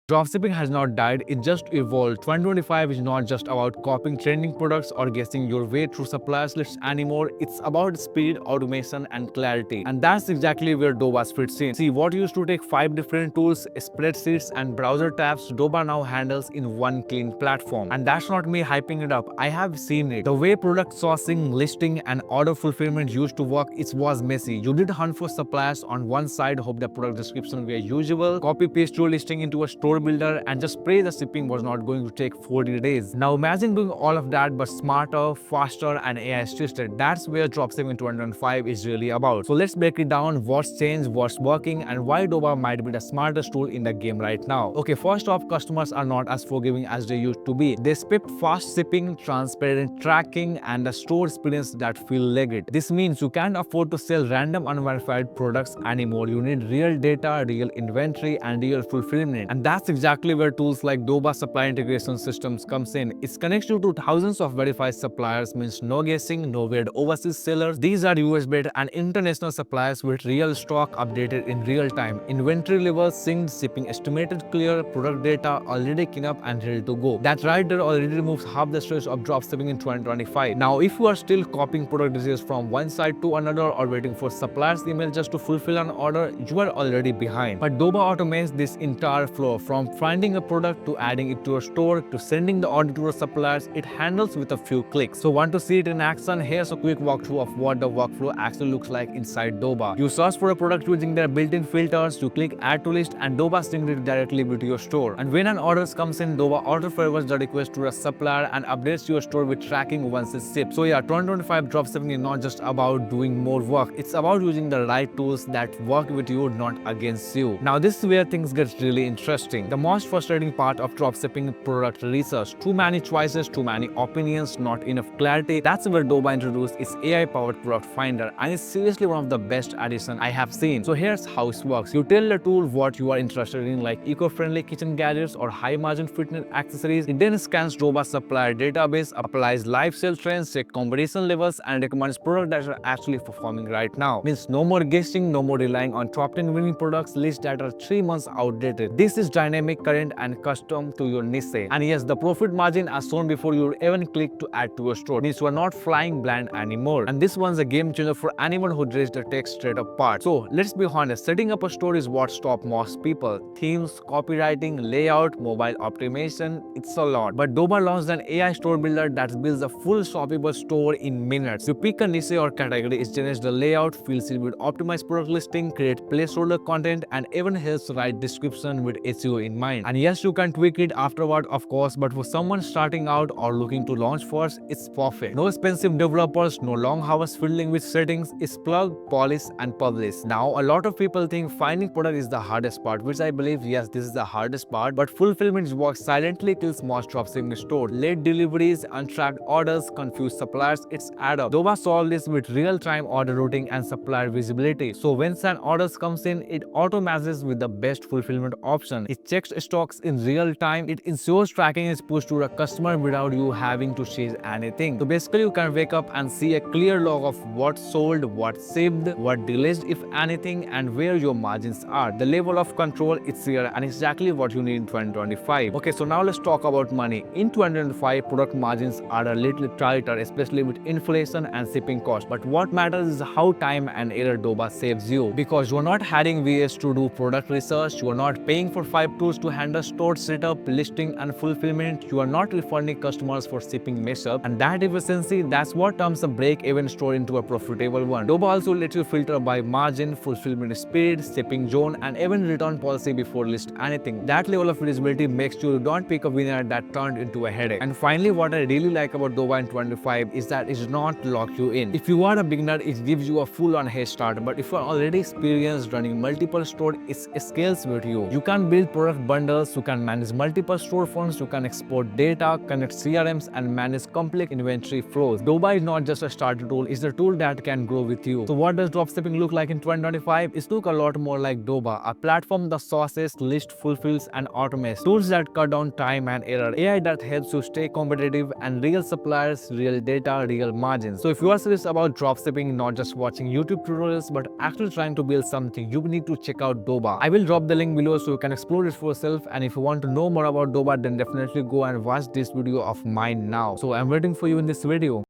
Dropshipping has not died, it just evolved. 2025 is not just about copying trending products or guessing your way through suppliers lists anymore. It's about speed, automation, and clarity. And that's exactly where Doba fits in. See, what used to take 5 different tools, spreadsheets, and browser tabs, Doba now handles in one clean platform. And that's not me hyping it up. I have seen it. The way product sourcing, listing, and order fulfillment used to work, it was messy. You did hunt for suppliers on one side, hope the product description were usual, copy paste your listing into a store builder, and just pray the shipping was not going to take 40 days. Now imagine doing all of that but smarter, faster, and AI assisted. That's where Dropshipping in 2025 is really about. So let's break it down, what's changed, what's working, and why Doba might be the smartest tool in the game right now. Okay, first off, customers are not as forgiving as they used to be. They expect fast shipping, transparent tracking, and a store experience that feel legit. This means you can't afford to sell random unverified products anymore. You need real data, real inventory, and real fulfillment. And that's exactly where tools like Doba supply integration systems comes in. It connects you to thousands of verified suppliers, means no guessing, no weird overseas sellers. These are US-based and international suppliers with real stock updated in real time. Inventory levels synced, shipping estimated clear, product data already clean up and ready to go. That right there already removes half the stress of dropshipping in 2025. Now, if you are still copying product details from one site to another or waiting for supplier's email just to fulfill an order, you are already behind. But Doba automates this entire flow, from finding a product to adding it to a store to sending the order to your suppliers. It handles with a few clicks. So want to see it in action? Here's a quick walkthrough of what the workflow actually looks like inside Doba. You search for a product using their built-in filters, you click add to list, and Doba syncs it directly with your store. And when an order comes in, Doba auto forwards the request to a supplier and updates your store with tracking once it's shipped. So yeah, 2025 dropshipping is not just about doing more work, it's about using the right tools that work with you, not against you. Now this is where things get really interesting. The most frustrating part of dropshipping product research: too many choices, too many opinions, not enough clarity. That's where Doba introduced its AI-powered product finder, and it's seriously one of the best additions I have seen. So here's how it works. You tell the tool what you are interested in, like eco-friendly kitchen gadgets or high-margin fitness accessories. It then scans Doba's supplier database, applies live sales trends, check competition levels, and recommends products that are actually performing right now. Means no more guessing, no more relying on top 10 winning products lists that are 3 months outdated. This is dynamic, current, and custom to your niche. And yes, the profit margin as shown before you even click to add to your store. Means you are not flying blind anymore. And this one's a game changer for anyone who draws the tech straight apart. So let's be honest, setting up a store is what stops most people. Themes, copywriting, layout, mobile optimization, it's a lot. But Doba launched an AI store builder that builds a full shoppable store in minutes. You pick a niche or category, it generates the layout, fills it with optimized product listing, create placeholder content, and even helps write description with SEO in mind. And yes, you can tweak it afterward, of course, but for someone starting out or looking to launch first, it's perfect. No expensive developers, no long hours fiddling with settings. It's plug, polish, and publish. Now, a lot of people think finding product is the hardest part, which I believe, yes, this is the hardest part, but fulfillment works silently kills most dropshipping stores. Late deliveries, untracked orders, confused suppliers, it's add up. Doba solved this with real-time order routing and supplier visibility. So when an order comes in, it auto matches with the best fulfillment option. It checks stocks in real time. It ensures tracking is pushed to a customer without you having to chase anything. So basically, you can wake up and see a clear log of what sold, what shipped, what delayed if anything, and where your margins are. The level of control, it's here and exactly what you need in 2025. Okay, so now let's talk about money. In 2025, product margins are a little tighter, especially with inflation and shipping costs. But what matters is how time and error Doba saves you, because you're not hiring VAs to do product research, you are not paying for 5 tools to handle store setup, listing, and fulfillment. You are not refunding customers for shipping mess up, and that efficiency, that's what turns a break-even store into a profitable one. Doba also lets you filter by margin, fulfillment speed, shipping zone, and even return policy before list anything. That level of visibility makes sure you don't pick a winner that turned into a headache. And finally, what I really like about Doba in 2025 is that it does not lock you in. If you are a beginner, it gives you a full-on head start, but if you are already experienced running multiple stores, it scales with you. You can build product bundles, you can manage multiple storefronts, you can export data, connect CRMs, and manage complex inventory flows. Doba is not just a starter tool, it's a tool that can grow with you. So what does dropshipping look like in 2025? It looks a lot more like Doba, a platform that sources, lists, fulfills, and automates. Tools that cut down time and error. AI that helps you stay competitive, and real suppliers, real data, real margins. So if you are serious about dropshipping, not just watching YouTube tutorials, but actually trying to build something, you need to check out Doba. I will drop the link below so you can explore it for yourself. And if you want to know more about Doba, then definitely go and watch this video of mine now. So I'm waiting for you in this video.